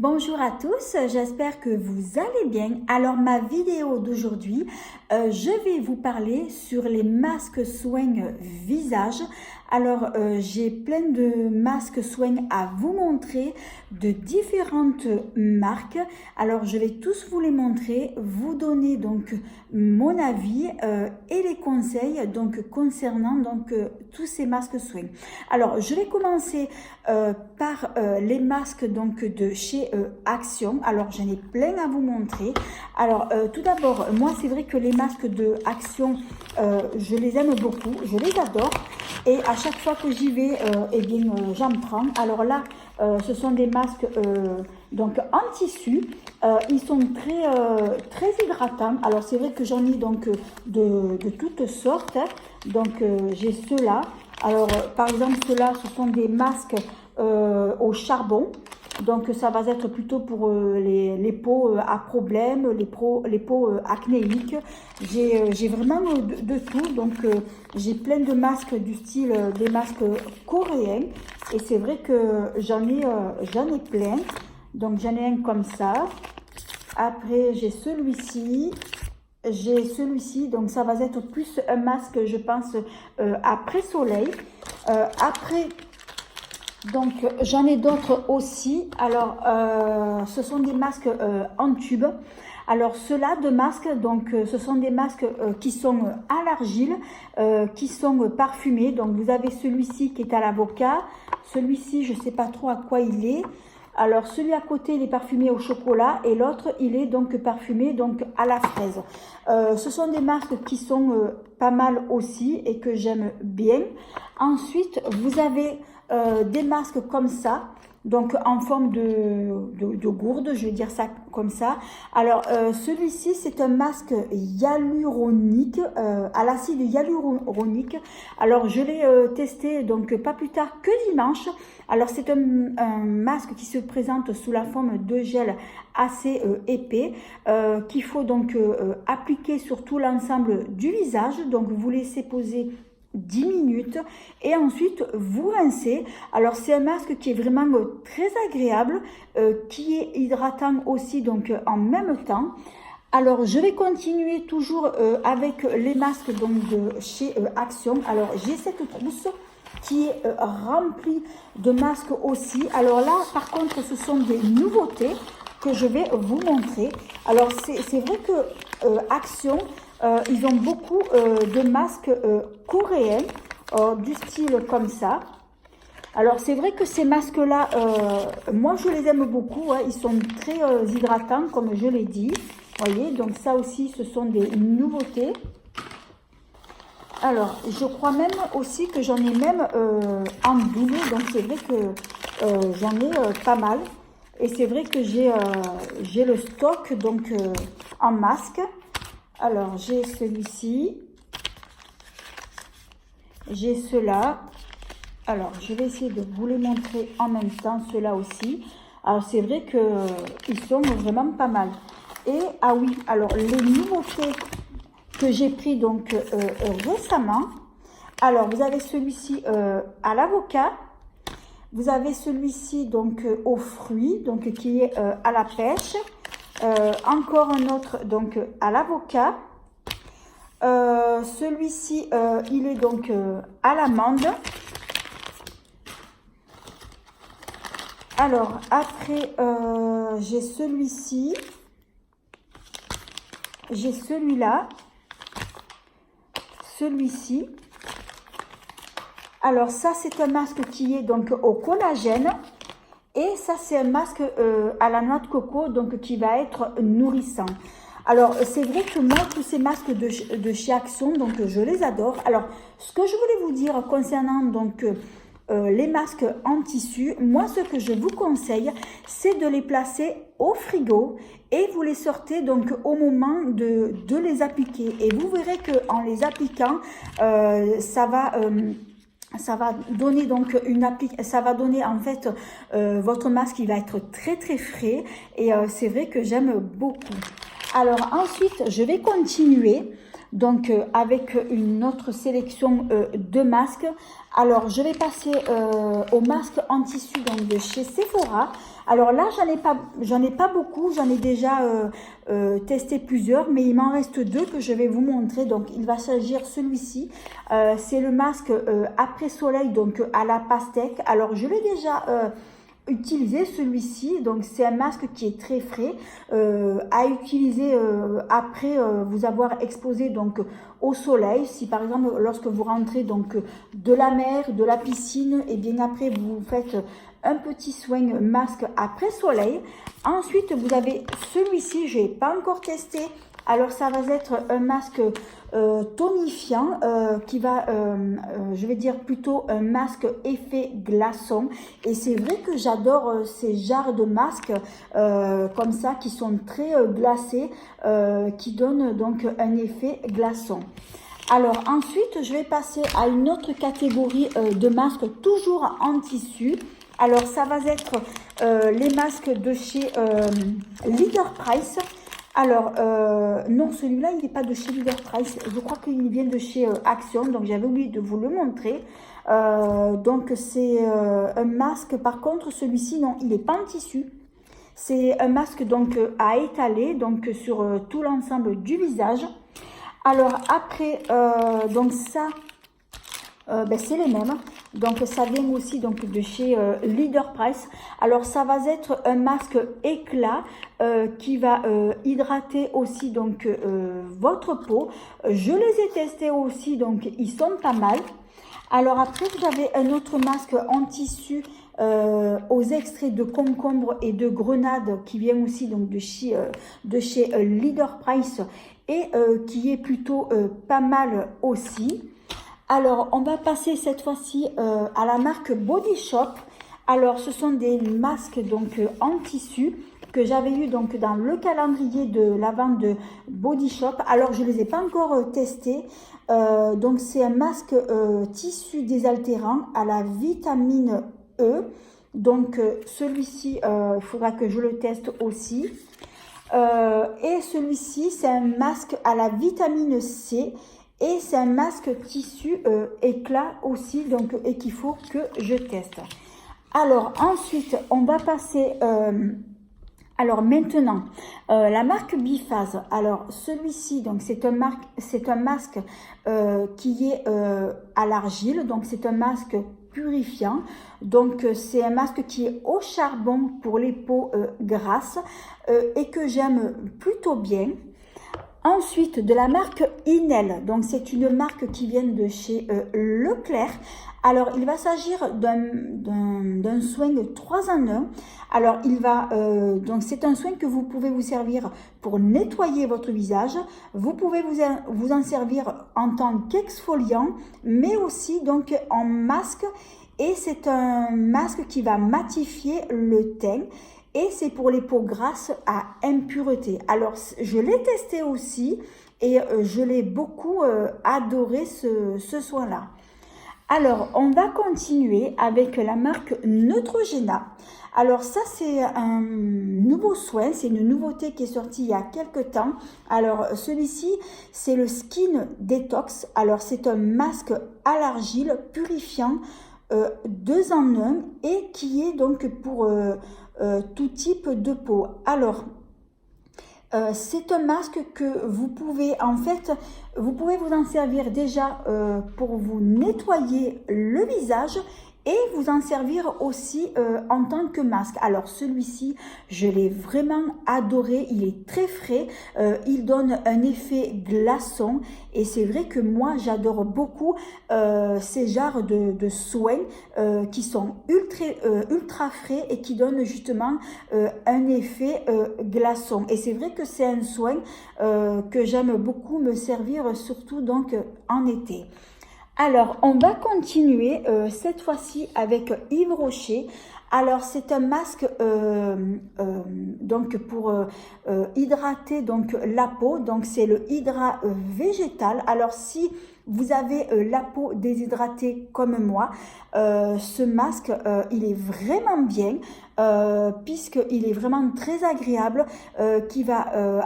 Bonjour à tous, j'espère que vous allez bien. Alors ma vidéo d'aujourd'hui, je vais vous parler sur les masques soins visage. Alors j'ai plein de masques soins à vous montrer de différentes marques. Alors je vais tous vous les montrer, vous donner donc mon avis et les conseils donc concernant tous ces masques soins. Alors je vais commencer par les masques donc de chez Action. Alors j'en ai plein à vous montrer. Alors tout d'abord, moi c'est vrai que les masques de Action, je les aime beaucoup, je les adore. Et à chaque fois que j'y vais, eh bien j'en prends. Alors là, ce sont des masques donc en tissu. Ils sont très hydratants. Alors c'est vrai que j'en ai donc de toutes sortes. Donc j'ai ceux-là. Alors par exemple ceux-là, ce sont des masques au charbon. Donc ça va être plutôt pour les peaux à problème, les peaux acnéiques. J'ai vraiment de tout. Donc j'ai plein de masques du style des masques coréens. Et c'est vrai que j'en ai plein. Donc j'en ai un comme ça. Après j'ai celui-ci. J'ai celui-ci. Donc ça va être plus un masque, je pense, après soleil. Après... Donc, j'en ai d'autres aussi. Alors, ce sont des masques en tube. Alors, ceux-là de masques, donc, ce sont des masques qui sont à l'argile, qui sont parfumés. Donc, vous avez celui-ci qui est à l'avocat. Celui-ci, je ne sais pas trop à quoi il est. Alors, celui à côté, il est parfumé au chocolat et l'autre, il est donc parfumé donc à la fraise. Ce sont des masques qui sont pas mal aussi et que j'aime bien. Ensuite, vous avez des masques comme ça, donc en forme de gourde, je vais dire ça comme ça. Alors celui-ci c'est un masque hyaluronique, à l'acide hyaluronique. Alors je l'ai testé donc pas plus tard que dimanche. Alors c'est un masque qui se présente sous la forme de gel assez épais, qu'il faut donc appliquer sur tout l'ensemble du visage. Donc vous laissez poser 10 minutes et ensuite vous rincez. Alors c'est un masque qui est vraiment très agréable, qui est hydratant aussi donc en même temps. Alors je vais continuer toujours avec les masques donc de chez Action. Alors j'ai cette trousse qui est remplie de masques aussi. Alors là par contre ce sont des nouveautés que je vais vous montrer. Alors c'est vrai que Action, ils ont beaucoup de masques coréens du style comme ça. Alors c'est vrai que ces masques-là, moi je les aime beaucoup. Hein. Ils sont très hydratants comme je l'ai dit. Voyez, donc ça aussi ce sont des nouveautés. Alors je crois même aussi que j'en ai même en double. Donc c'est vrai que j'en ai pas mal. Et c'est vrai que j'ai le stock donc en masque. Alors, j'ai celui-ci. J'ai ceux-là. Alors, je vais essayer de vous les montrer en même temps, ceux-là aussi. Alors, c'est vrai qu'ils sont vraiment pas mal. Et, ah oui, alors, les nouveautés que j'ai pris donc récemment. Alors, vous avez celui-ci à l'avocat. Vous avez celui-ci donc aux fruits, donc qui est à la pêche. Encore un autre donc à l'avocat. Celui-ci il est donc à l'amande. Alors après j'ai celui-ci, j'ai celui-là, celui-ci. Alors ça c'est un masque qui est donc au collagène. Et ça, c'est un masque à la noix de coco, donc qui va être nourrissant. Alors, c'est vrai que moi, tous ces masques de chez Action, donc je les adore. Alors, ce que je voulais vous dire concernant donc les masques en tissu, moi, ce que je vous conseille, c'est de les placer au frigo et vous les sortez donc au moment de les appliquer. Et vous verrez qu'en les appliquant, ça va donner donc ça va donner en fait votre masque qui va être très frais et c'est vrai que j'aime beaucoup. Alors ensuite je vais continuer donc avec une autre sélection de masques. Alors je vais passer au masque en tissu donc de chez Sephora. Alors là, j'en ai pas beaucoup, j'en ai déjà testé plusieurs, mais il m'en reste deux que je vais vous montrer. Donc, il va s'agir celui-ci. C'est le masque après soleil, donc à la pastèque. Alors, je l'ai déjà utilisé celui-ci, donc c'est un masque qui est très frais à utiliser après vous avoir exposé donc au soleil. Si par exemple lorsque vous rentrez donc de la mer, de la piscine, et bien après vous faites un petit soin masque après soleil. Ensuite vous avez celui-ci, je n'ai pas encore testé. Alors ça va être un masque tonifiant qui va, je vais dire plutôt un masque effet glaçon. Et c'est vrai que j'adore ces genres de masques comme ça qui sont très glacés, qui donnent donc un effet glaçon. Alors ensuite, je vais passer à une autre catégorie de masques, toujours en tissu. Alors ça va être les masques de chez Leader Price. Alors, non, celui-là, il n'est pas de chez Leader Price. Je crois qu'il vient de chez Action, donc j'avais oublié de vous le montrer. Donc, c'est un masque. Par contre, celui-ci, non, il n'est pas en tissu. C'est un masque donc à étaler, donc sur tout l'ensemble du visage. Alors, après, donc ça... c'est les mêmes, donc ça vient aussi donc de chez Leader Price. Alors ça va être un masque éclat qui va hydrater aussi donc votre peau. Je les ai testés aussi, donc ils sont pas mal. Alors après vous avez un autre masque en tissu aux extraits de concombre et de grenade qui vient aussi donc de chez Leader Price et qui est plutôt pas mal aussi. Alors, on va passer cette fois-ci à la marque Body Shop. Alors, ce sont des masques donc en tissu que j'avais eu donc dans le calendrier de la vente de Body Shop. Alors, je ne les ai pas encore testés. Donc, c'est un masque tissu désaltérant à la vitamine E. Donc, celui-ci, il faudra que je le teste aussi. Et celui-ci, c'est un masque à la vitamine C. Et c'est un masque tissu éclat aussi, donc, et qu'il faut que je teste. Alors ensuite, on va passer, alors maintenant, la marque Biphase. Alors celui-ci, donc c'est un masque qui est à l'argile, donc c'est un masque purifiant. Donc c'est un masque qui est au charbon pour les peaux grasses et que j'aime plutôt bien. Ensuite, de la marque Inel, donc c'est une marque qui vient de chez Leclerc. Alors, il va s'agir d'un soin de 3 en 1. Alors, donc c'est un soin que vous pouvez vous servir pour nettoyer votre visage. Vous pouvez vous en servir en tant qu'exfoliant, mais aussi donc en masque. Et c'est un masque qui va matifier le teint. Et c'est pour les peaux grasses à impureté. Alors, je l'ai testé aussi et je l'ai beaucoup adoré ce soin-là. Alors, on va continuer avec la marque Neutrogena. Alors ça, c'est un nouveau soin, c'est une nouveauté qui est sortie il y a quelques temps. Alors, celui-ci, c'est le Skin Detox. Alors, c'est un masque à l'argile purifiant 2 en 1 et qui est donc pour... tout type de peau. Alors, c'est un masque que vous pouvez vous en servir déjà pour vous nettoyer le visage et vous en servir aussi en tant que masque. Alors celui-ci, je l'ai vraiment adoré, il est très frais, il donne un effet glaçon et c'est vrai que moi j'adore beaucoup ces genres de soins qui sont ultra frais et qui donnent justement un effet glaçon. Et c'est vrai que c'est un soin que j'aime beaucoup me servir, surtout donc en été. Alors, on va continuer cette fois-ci avec Yves Rocher. Alors, c'est un masque donc pour hydrater donc la peau. Donc, c'est le Hydra végétal. Alors, si vous avez la peau déshydratée comme moi, ce masque, il est vraiment bien puisqu'il est vraiment très agréable, qui va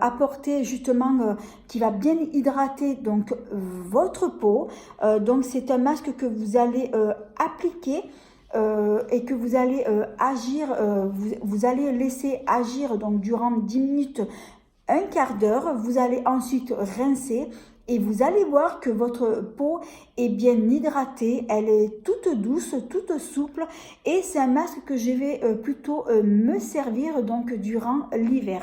apporter justement, qui va bien hydrater donc votre peau. Donc, c'est un masque que vous allez appliquer et que vous allez agir, vous allez laisser agir donc durant 10 minutes, un quart d'heure. Vous allez ensuite rincer et vous allez voir que votre peau est bien hydratée, elle est toute douce, toute souple et c'est un masque que je vais plutôt me servir donc durant l'hiver.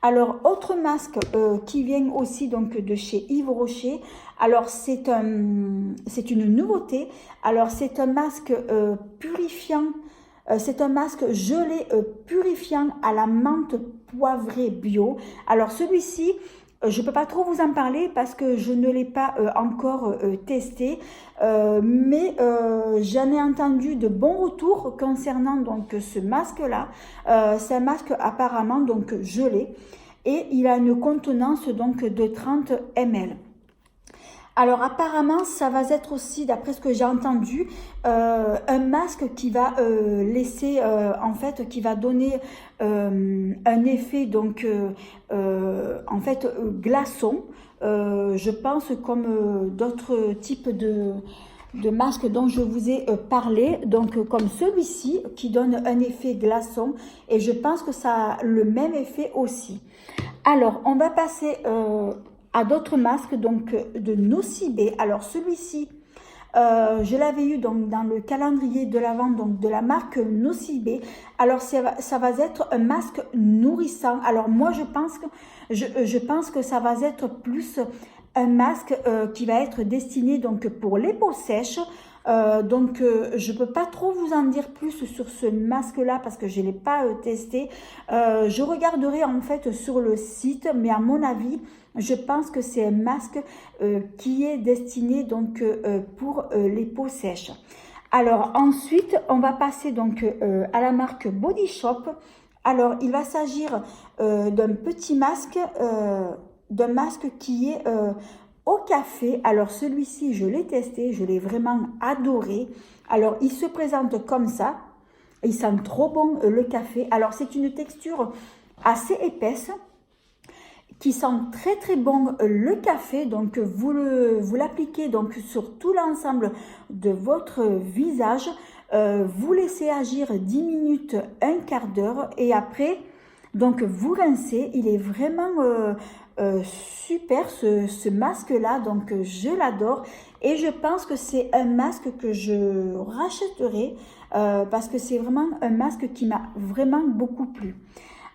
Alors, autre masque qui vient aussi donc de chez Yves Rocher. Alors, c'est une nouveauté. Alors, c'est un masque purifiant. C'est un masque gelé purifiant à la menthe poivrée bio. Alors, celui-ci, je ne peux pas trop vous en parler parce que je ne l'ai pas encore testé, mais j'en ai entendu de bons retours concernant donc ce masque-là. C'est un masque apparemment donc gelé et il a une contenance donc de 30 ml. Alors apparemment, ça va être aussi, d'après ce que j'ai entendu, un masque qui va laisser, en fait, qui va donner un effet donc, en fait, glaçon. Je pense comme d'autres types de masques dont je vous ai parlé, donc comme celui-ci qui donne un effet glaçon et je pense que ça a le même effet aussi. Alors, on va passer à d'autres masques donc de Nocibé. Alors celui-ci, je l'avais eu donc dans le calendrier de l'Avent donc de la marque Nocibé. Alors ça va être un masque nourrissant. Alors moi je pense que ça va être plus un masque qui va être destiné donc pour les peaux sèches. Je peux pas trop vous en dire plus sur ce masque là parce que je l'ai pas testé. Je regarderai en fait sur le site, mais à mon avis je pense que c'est un masque qui est destiné donc pour les peaux sèches. Alors ensuite on va passer donc à la marque Body Shop. Alors il va s'agir d'un petit masque, qui est au café. Alors celui-ci je l'ai testé, je l'ai vraiment adoré. Alors il se présente comme ça, il sent trop bon le café. Alors c'est une texture assez épaisse qui sent très très bon le café. Donc vous l'appliquez donc sur tout l'ensemble de votre visage, vous laissez agir 10 minutes, un quart d'heure et après donc vous rincez. Il est vraiment super ce masque là, donc je l'adore et je pense que c'est un masque que je rachèterai parce que c'est vraiment un masque qui m'a vraiment beaucoup plu.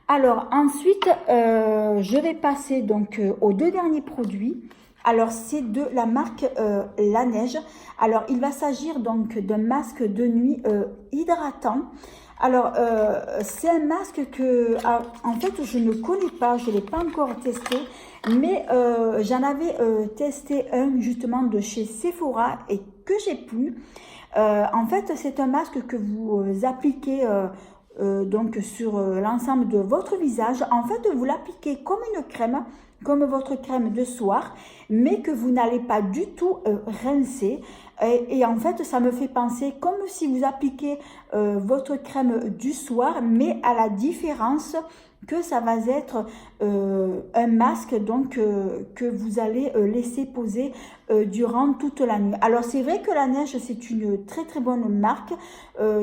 Alors ensuite je vais passer donc aux deux derniers produits. Alors c'est de la marque La Neige. Alors il va s'agir donc d'un masque de nuit hydratant. Alors, c'est un masque que, en fait, je ne connais pas, je ne l'ai pas encore testé, mais j'en avais testé un justement de chez Sephora et que j'ai plu. En fait, c'est un masque que vous appliquez donc sur l'ensemble de votre visage. En fait, vous l'appliquez comme une crème, comme votre crème de soir, mais que vous n'allez pas du tout rincer. Et en fait, ça me fait penser comme si vous appliquez votre crème du soir, mais à la différence que ça va être un masque donc que vous allez laisser poser durant toute la nuit. Alors c'est vrai que La Neige c'est une très très bonne marque.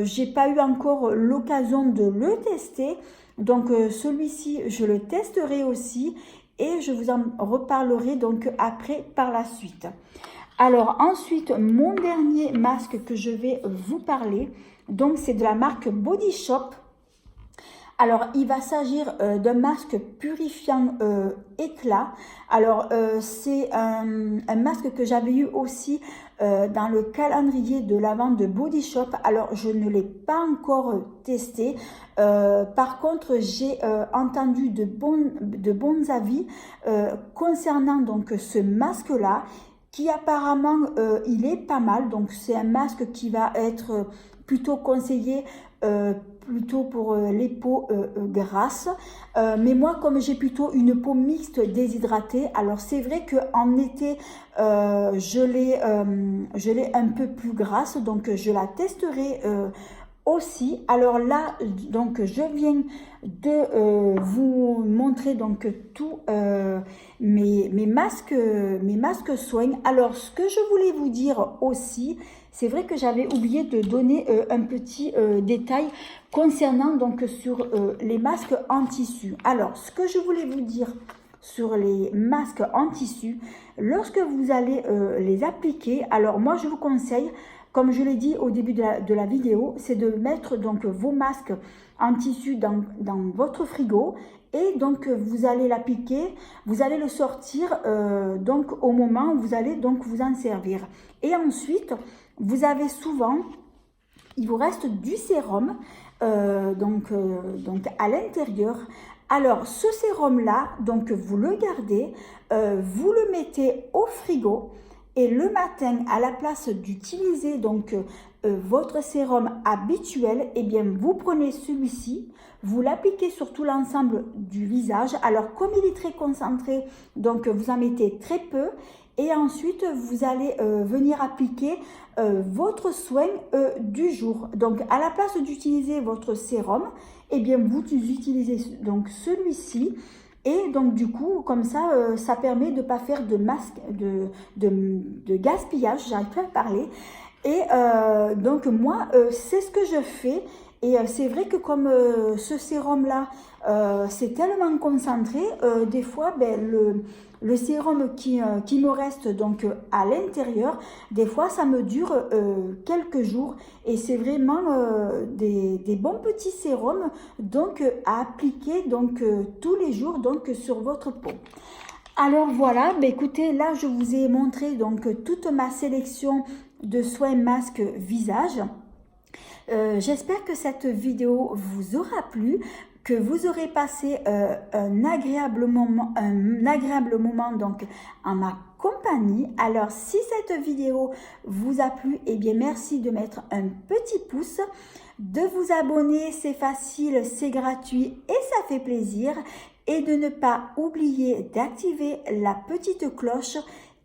J'ai pas eu encore l'occasion de le tester, donc celui-ci je le testerai aussi et je vous en reparlerai donc après par la suite. Alors ensuite, mon dernier masque que je vais vous parler, donc c'est de la marque Body Shop. Alors il va s'agir d'un masque purifiant éclat. Alors c'est un masque que j'avais eu aussi dans le calendrier de l'Avent de Body Shop. Alors je ne l'ai pas encore testé. Par contre j'ai entendu de bons avis concernant donc ce masque là, qui apparemment il est pas mal. Donc c'est un masque qui va être plutôt conseillé plutôt pour les peaux grasses, mais moi comme j'ai plutôt une peau mixte déshydratée, alors c'est vrai qu'en été je l'ai un peu plus grasse, donc je la testerai aussi. Alors là, donc je viens de vous montrer donc tous mes masques soins. Alors ce que je voulais vous dire aussi, c'est vrai que j'avais oublié de donner un petit détail concernant donc sur les masques en tissu. Alors ce que je voulais vous dire sur les masques en tissu, lorsque vous allez les appliquer, alors moi je vous conseille, comme je l'ai dit au début de la vidéo, c'est de mettre donc vos masques en tissu dans votre frigo et donc vous allez l'appliquer, vous allez le sortir donc au moment où vous allez donc vous en servir. Et ensuite, vous avez souvent, il vous reste du sérum donc à l'intérieur. Alors ce sérum là, donc vous le gardez, vous le mettez au frigo et le matin, à la place d'utiliser donc votre sérum habituel, eh bien vous prenez celui-ci, vous l'appliquez sur tout l'ensemble du visage. Alors comme il est très concentré, donc vous en mettez très peu et ensuite vous allez venir appliquer votre soin du jour. Donc à la place d'utiliser votre sérum, eh bien vous utilisez donc celui-ci. Et donc du coup, comme ça, ça permet de ne pas faire de masque, de gaspillage, j'arrive pas à parler. Et donc moi, c'est ce que je fais. Et c'est vrai que comme ce sérum-là, c'est tellement concentré, des fois, ben, le sérum qui me reste donc à l'intérieur, des fois, ça me dure quelques jours. Et c'est vraiment des bons petits sérums donc, à appliquer donc, tous les jours donc, sur votre peau. Alors voilà, ben, écoutez, là, je vous ai montré donc, toute ma sélection de soins masques visage. J'espère que cette vidéo vous aura plu, que vous aurez passé un agréable moment donc en ma compagnie. Alors si cette vidéo vous a plu, eh bien merci de mettre un petit pouce, de vous abonner, c'est facile, c'est gratuit et ça fait plaisir, et de ne pas oublier d'activer la petite cloche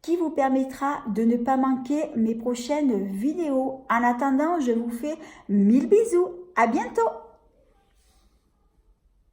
qui vous permettra de ne pas manquer mes prochaines vidéos. En attendant, je vous fais 1000 bisous. À bientôt!